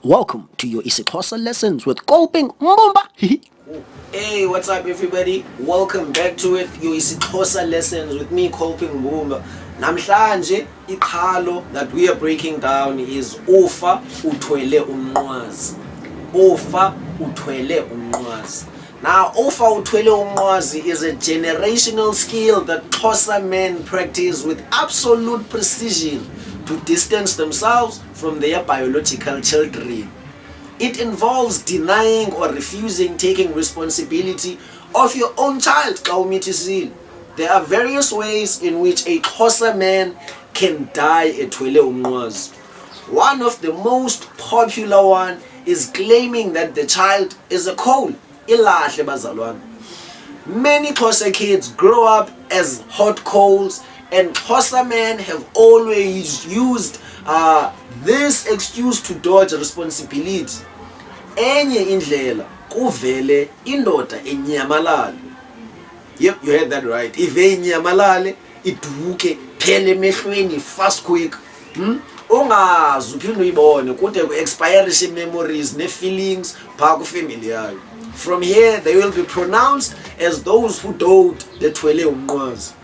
Welcome to your IsiXhosa Lessons with Kolping Mbumba. Hey, what's up everybody? Welcome back to it, your IsiXhosa Lessons with me, Kolping Mbumba. Namhlanje, iqhalo that we are breaking down is Ufa Uthwele Umnqwazi. Ufa Uthwele Umnqwazi. Now, Ufa Uthwele Umnqwazi is a generational skill that Xhosa men practice with absolute precision to distance themselves from their biological children. It involves denying or refusing taking responsibility of your own child. There are various ways in which a Xhosa man can die ethwele umnqwazi. One of the most popular one is claiming that the child is a coal. Ilahle bazalwane. Many Xhosa kids grow up as hot coals, and Xhosa men have always used this excuse to dodge responsibility. Enye indlela kuvele indoda enyamalale. Yep, you heard that right. Ive inyamalale, iduke, phele emehlweni fast quick. Ungazi uphinde uyibone kude ku-expire memories ne-feelings phaa kwifamily yayo. From here, they will be pronounced as those who don't thwele umnqwazi.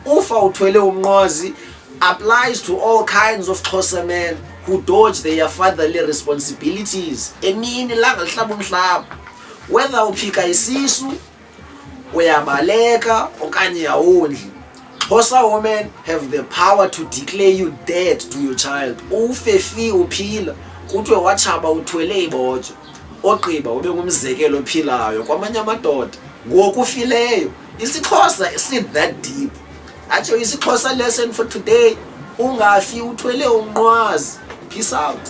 Ufa Uthwele Umnqwazi applies to all kinds of Xhosa men who dodge their fatherly responsibilities. Emini langa lihlaba umhlaba. Whether uphika isisu, uyabaleka okanye awondli. Xhosa women have the power to declare you dead to your child. Ufefi uphila, kuthiwe watshaba uthwele ibotsho. Ogqiba ube ngumzekelo ophilayo kwamanye amadoda. Ngoku ufileyo. IsiXhosa is that deep. That's your IsiXhosa lesson for today. Ungafi uthwele umnqwazi. Peace out.